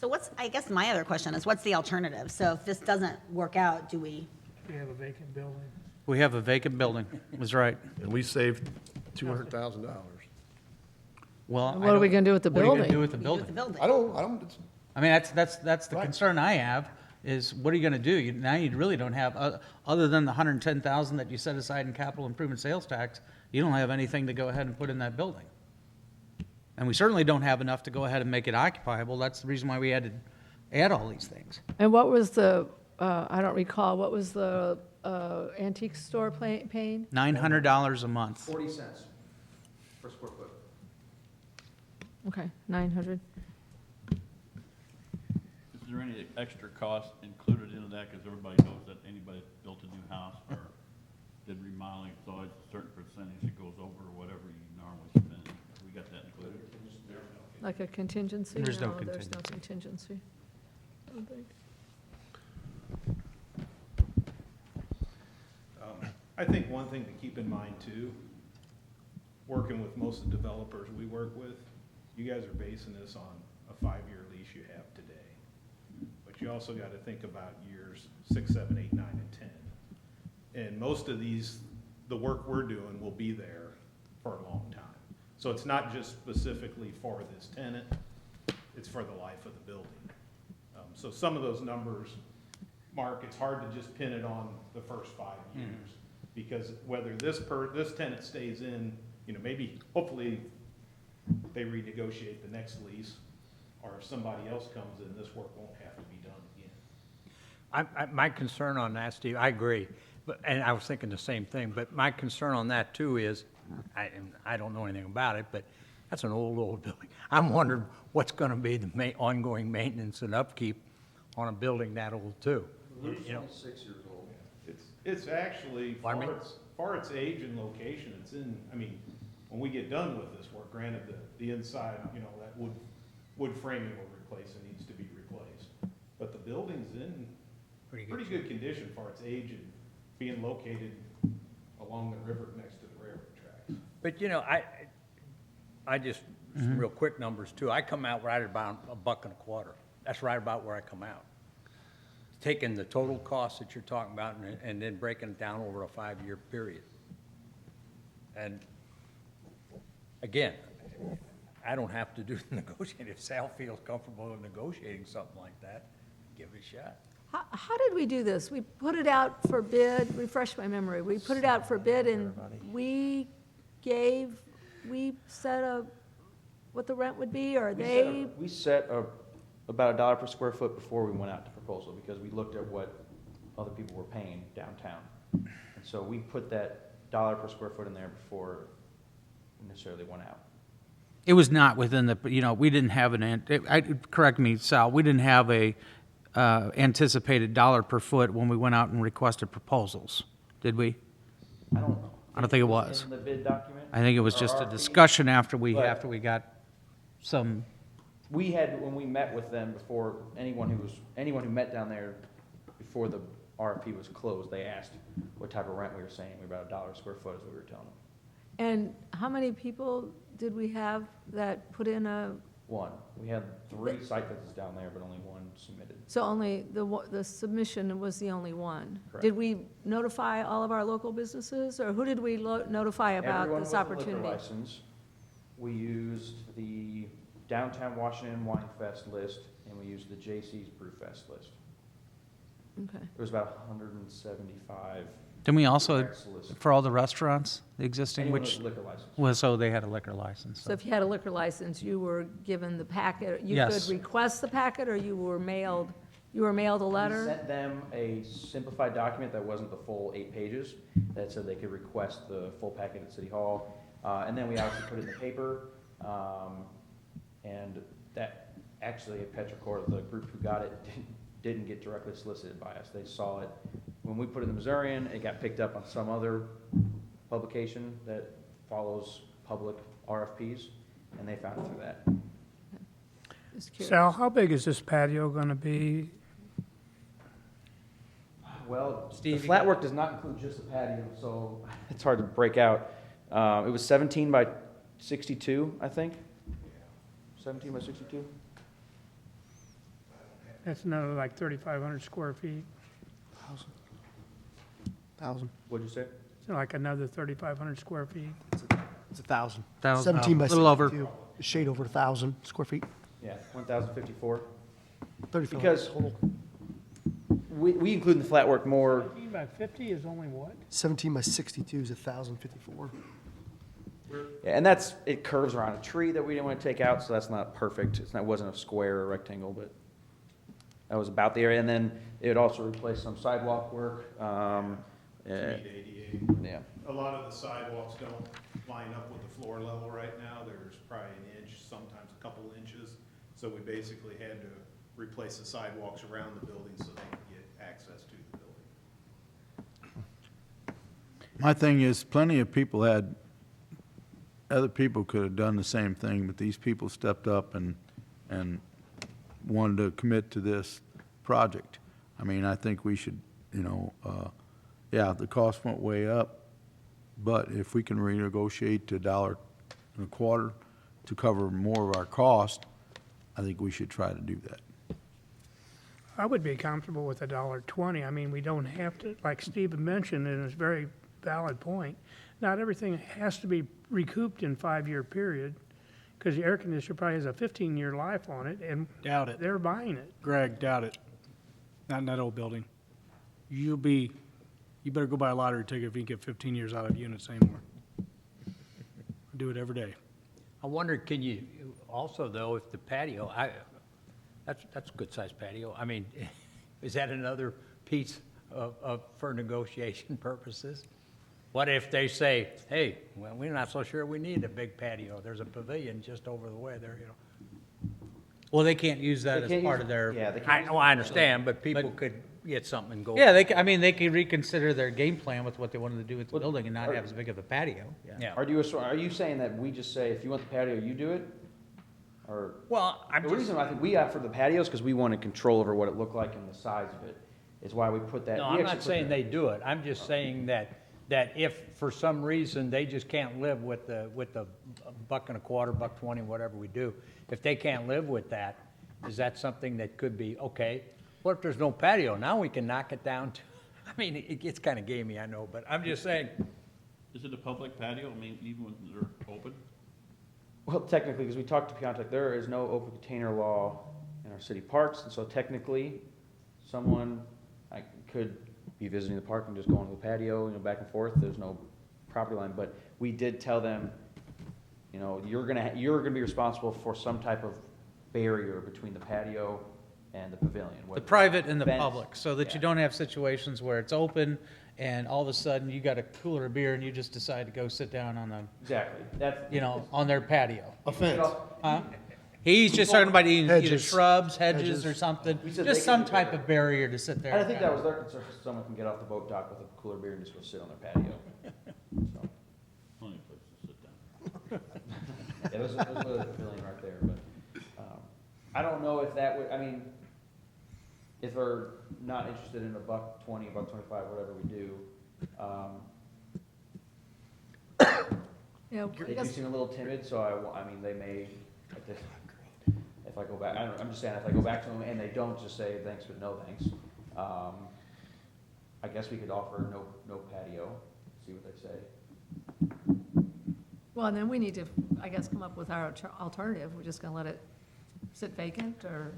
So I guess my other question is, what's the alternative? So if this doesn't work out, do we? We have a vacant building. We have a vacant building, was right. And we saved $200,000. Well, What are we going to do with the What are you going to building? do with the do building? with the building? I don't, it's, I mean, that's the concern I have, is what are you going to do? Now you really don't have, other than the 110,000 that you set aside in capital improvement sales tax, you don't have anything to go ahead and put in that building. And we certainly don't have enough to go ahead and make it occupiable. That's the reason why we had to add all these things. And what was the, I don't recall, what was the antique store paying? $900 a month. 40 cents per square foot. Okay, 900. any extra cost included into that? Because everybody knows that anybody that built a new house or did remodeling, it's always a certain percentage that goes over whatever you normally spend. We got that included? Like a contingency? There's no There's no contingency. I don't think. I think one thing to keep in mind too, working with most of the developers we work with, you guys are basing this on a 5-year lease you have today. But you also gotta think about years 6, 7, 8, 9, and 10. And most of these, the work we're doing will be there for a long time. So it's not just specifically for this tenant, it's for the life of the building. So some of those numbers, Mark, it's hard to just pin it on the first 5 years. Because whether this tenant stays in, you know, maybe, hopefully, they renegotiate the next lease, or if somebody else comes in, this work won't have to be done again. My concern on that, Steve, I agree, but, and I was thinking the same thing, but my concern on that too is, and I don't know anything about it, but that's an old building. I'm wondering what's gonna be the ongoing maintenance and upkeep on a building that old too. You know, 6 years old. It's actually, Pardon me? for its age and location, it's in, I mean, when we get done with this work, granted, the inside, you know, that wood framing we're replacing needs to be replaced. But the building's in pretty good condition for its age and being located along the river next to the railroad tracks. but you know, I just, some real quick numbers too, I come out right about $1.25. That's right about where I come out. Taking the total cost that you're talking about and then breaking it down over a 5-year period. And again, I don't have to do the negotiating. If Sal feels comfortable with negotiating something like that, give it a shot. How did we do this? We put it out for bid, refresh my memory, we put it out for bid and we set what the rent would be, or they? We set about $1 per square foot before we went out to proposal, because we looked at what other people were paying downtown. And so we put that $1 per square foot in there before we necessarily went out. It was not within the, we didn't have correct me, Sal, we didn't have a anticipated dollar per foot when we went out and requested proposals, did we? I don't know. I don't think it was. In the bid document? I think it was Or just a RFP? discussion after we But- got some, We had, when we met with them before, anyone who met down there before the RFP was closed, they asked what type of rent we were saying. We were about $1 a square foot, is what we were telling them. And how many people did we have that put in One. We had 3 site visits down there, but only 1 submitted. so only the submission was the only one? Correct. Did we notify all of our local businesses, or who did we notify about Everyone this with a opportunity? liquor license. We used the Downtown Washington Wine Fest list, and we used the J.C.'s Brew Fest list. Okay. There was about 175. didn't we also, parents listed. for all the restaurants, the existing, Anyone which, with a liquor license. well, so they had a liquor license. So if you had a liquor license, you were given the packet, you Yes. could request the packet, or you were mailed a We letter? sent them a simplified document that wasn't the full 8 pages, that said they could request the full packet at City Hall. And then we obviously put it in the paper, and that, actually at Petrichor, the group who got it didn't get directly solicited by us. They saw it, when we put it in the Missourian, it got picked up on some other publication that follows public RFPs, and they found it through that. Just curious. Sal, how big is this patio gonna be? Well, the Steve, you flat work does not include just the patio, so it's hard to break out. It was 17 by 62, I think. 17 by 62? That's another like 3,500 square feet, 1,000. What'd you say? so like another 3,500 square feet. It's 1,000. 1,000, by a little over. 62, a shade over 1,000 square feet. Yeah, 1,054. 3,500 Because- total. We include in the flat work more, 17 by 50 is only what? 17 by 62 is 1,054. and that's, it curves around a tree that we didn't want to take out, so that's not perfect. It wasn't a square or rectangle, but that was about the area. And then it would also replace some sidewalk work. Meet ADA. Yeah. A lot of the sidewalks don't line up with the floor level right now. There's probably an inch, sometimes a couple inches. So we basically had to replace the sidewalks around the building so they can get access to the building. My thing is, plenty of people other people could have done the same thing, but these people stepped up and wanted to commit to this project. I mean, I think we should, yeah, the cost went way up, but if we can renegotiate to $1.25 to cover more of our cost, I think we should try to do that. I would be comfortable with $1.20. I mean, we don't have to, like Steve mentioned, and it's a very valid point, not everything has to be recouped in 5-year period, because the air conditioner probably has a 15-year life on it, and Doubt it. they're buying it. Greg, doubt it. Not in that old building. You better go buy a lottery ticket if you can get 15 years out of units anymore. Do it every day. I wonder, can you, also though, if the patio, that's a good-sized patio. I mean, is that another piece for negotiation purposes? What if they say, hey, well, we're not so sure we need a big patio. There's a pavilion just over the way there, Well, they can't use that They as can't part use- of their. Yeah, they can't. I use know, it. I understand, but people could get something and go. Yeah, they could reconsider their game plan with what they wanted to do with the building and not have as big of a patio. Yeah. Are you saying that we just say, if you want the patio, you do it? Or, Well, the reason I think we offer the patios, because we wanted control over what it looked like and the size of it, is why we put that. No, we I'm actually not put saying that- they do it. I'm just saying that if for some reason they just can't live with the $1.25, $1.20, whatever we do, if they can't live with that, is that something that could be, okay, what if there's no patio? Now we can knock it down to, I mean, it gets kind of gamey, I know, but I'm just saying, Is it a public patio? I mean, even when they're open? Well, technically, because we talked to Piontek, there is no open container law in our city parks, and so technically, someone could be visiting the park and just go onto the patio, back and forth. There's no property line, but we did tell them, you're gonna be responsible for some type of barrier between the patio and the pavilion. The whether private and the fence- public, so that you yeah. don't have situations where it's open and all of a sudden you got a cooler of beer and you just decide to go sit down on Exactly. That's on their patio. A fence. Huh? He's just talking about either Hedges. shrubs, hedges, Hedges. or something, We said they just can some do type that. of barrier to sit there. And I think that was their concern, someone can get off the boat dock with a cooler beer and just go sit on their patio. So, Plenty of places to sit down. yeah, there's a pavilion right there, but, I don't know if that would, if they're not interested in $1.20, $1.25, whatever we do, Yeah, I they do guess, seem a little timid, so they may, if I go back, I'm just saying, if I go back to them and they don't just say thanks, but no thanks, I guess we could offer no patio, see what they say. well, and then we need to, I guess, come up with our alternative. We're just gonna let it sit vacant, or,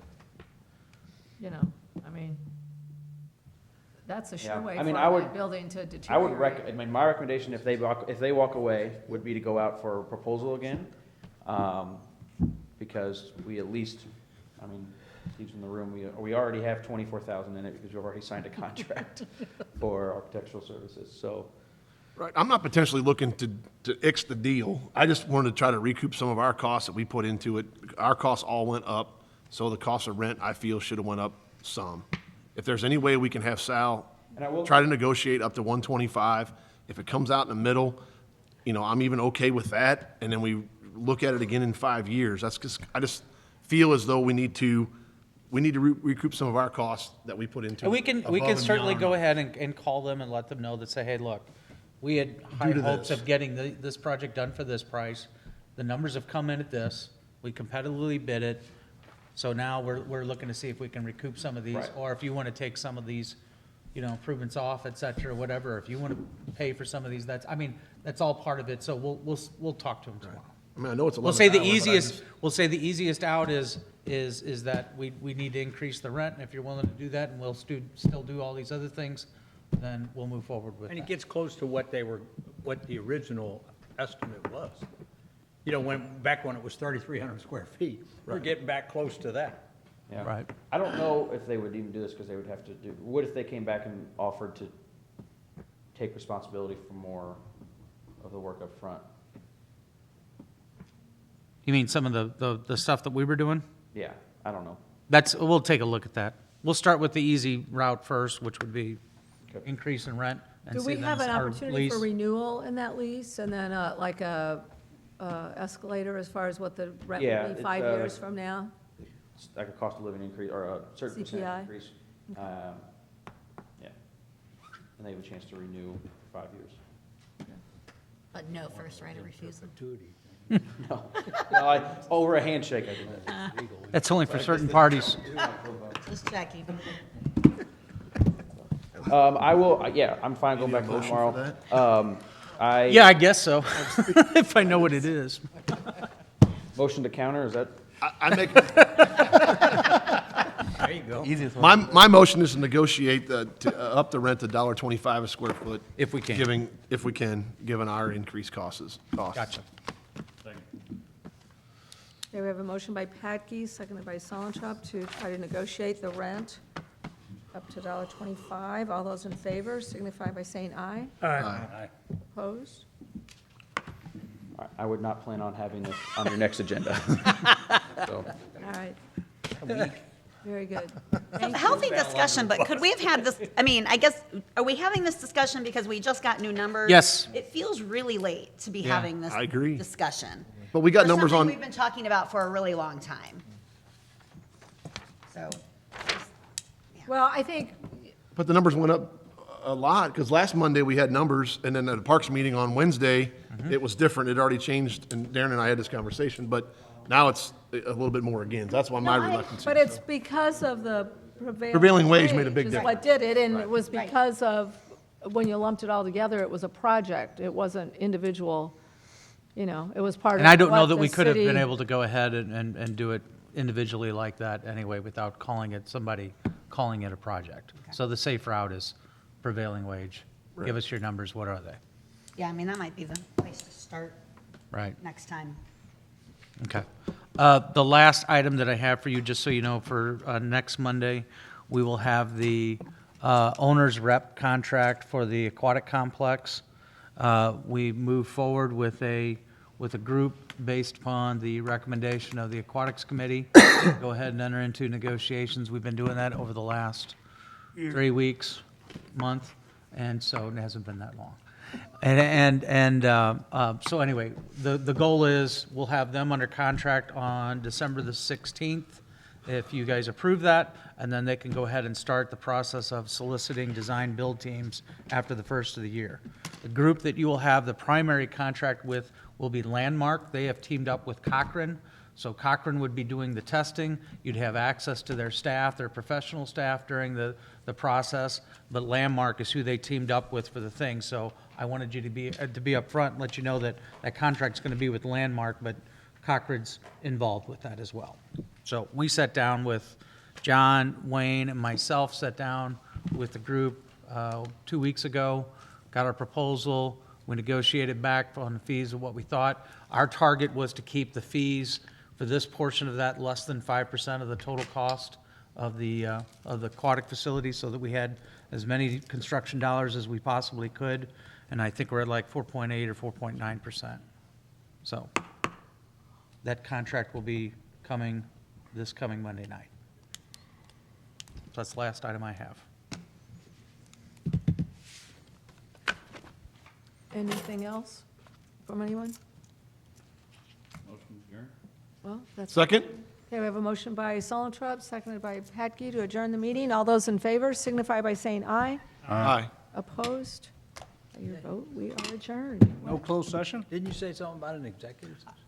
that's a sure Yeah, way I for mean, that building to deteriorate. I would my recommendation, if they walk away, would be to go out for a proposal again. Because we at least, Steve's in the room, we already have 24,000 in it because we've already signed a contract for architectural services, so. Right, I'm not potentially looking to ix the deal. I just wanted to try to recoup some of our costs that we put into it. Our costs all went up, so the cost of rent, I feel, should have went up some. If there's any way we can have Sal And I will- try to negotiate up to 125, if it comes out in the middle, I'm even okay with that, and then we look at it again in 5 years. That's just, I just feel as though we need to recoup some of our costs that we put into And we it can above and certainly beyond. go ahead and call them and let them know that say, hey, look, we had high Due to hopes this. of getting this project done for this price. The numbers have come in at this. We competitively bid it. So now we're looking to see if we can recoup some of these, Right. or if you want to take some of these, improvements off, et cetera, whatever. If you want to pay for some of these, that's all part of it. So we'll talk to them tomorrow. I know it's 11 We'll say the hours, but I easiest, just- we'll say the easiest out is that we need to increase the rent, and if you're willing to do that, and we'll still do all these other things, then we'll move forward with and it that. gets close to what the original estimate was. Back when it was 3,300 square feet, we're getting back close to that. Yeah. Right. I don't know if they would even do this because they would have to what if they came back and offered to take responsibility for more of the work up front? You mean some of the stuff that we were doing? Yeah, I don't know. we'll take a look at that. We'll start with the easy route first, which would be increase in rent. And Do see we then have an our opportunity for lease. renewal in that lease, and then like a escalator as far as what the rent Yeah, would be it's, 5 years from now? It's like a cost of living increase, or a certain percentage CPI? increase. Yeah. And they have a chance to renew for 5 years. But no first right of refusal. No, over a handshake, I did that. That's only for certain parties. Just checking. I will, yeah, I'm fine going back to it motion for tomorrow. Yeah, I guess so, if I know what it is. Motion to counter, is that? I make, There you go. my motion is to negotiate up the rent to $1.25 a square foot. If we can. If we can, given our increased costs. Gotcha. Okay, we have a motion by Patke, seconded by Solentrop, to try to negotiate the rent up to $1.25. All those in favor signify by saying aye. Aye. Opposed? I would not plan on having this on your next agenda. So, All right. Very good. Thank you. Healthy discussion, but could we have had this, I mean, I guess, are we having this discussion because we just got new numbers? Yes. It feels really late to be Yeah, having this I agree. discussion. But we got For numbers something on, we've been talking about for a really long time. So, Well, I think, but the numbers went up a lot, because last Monday we had numbers, and then at the Parks meeting on Wednesday, it was different. It already changed, and Darren and I had this conversation, but now it's a little bit more again. That's why my reluctance. but it's because of the Prevailing wage made a big is difference. what did it, and it was because of, when you lumped it all together, it was a project. It wasn't individual, you know, it was part of And I don't know what that the we could have been city- able to go ahead and do it individually like that anyway, without calling it a project. So the safe route is prevailing wage. Give us your numbers, what are they? yeah, I mean, that might be the place to start Right. next time. Okay. The last item that I have for you, just so you know, for next Monday, we will have the owner's rep contract for the aquatic complex. We move forward with a group based upon the recommendation of the Aquatics Committee. Go ahead and enter into negotiations. We've been doing that over the last 3 weeks, month, and so it hasn't been that long. So anyway, the goal is, we'll have them under contract on December the 16th, if you guys approve that, and then they can go ahead and start the process of soliciting design build teams after the first of the year. The group that you will have the primary contract with will be Landmark. They have teamed up with Cochrane. So Cochrane would be doing the testing. You'd have access to their staff, their professional staff during the process. But Landmark is who they teamed up with for the thing. So I wanted you to be upfront and let you know that that contract's going to be with Landmark, but Cochrane's involved with that as well. So we sat down with John, Wayne, and myself, sat down with the group 2 weeks ago, got our proposal. We negotiated back on the fees of what we thought. Our target was to keep the fees for this portion of that less than 5% of the total cost of the aquatic facility, so that we had as many construction dollars as we possibly could. And I think we're at like 4.8 or 4.9%. So that contract will be coming this coming Monday night. So that's the last item I have. Anything else from anyone? motion adjourned? Well, that's. Second? Okay, we have a motion by Solentrop, seconded by Patke to adjourn the meeting. All those in favor signify by saying aye. Aye. Opposed? By your vote, we are adjourned. No closed session? Didn't you say something about an executive session?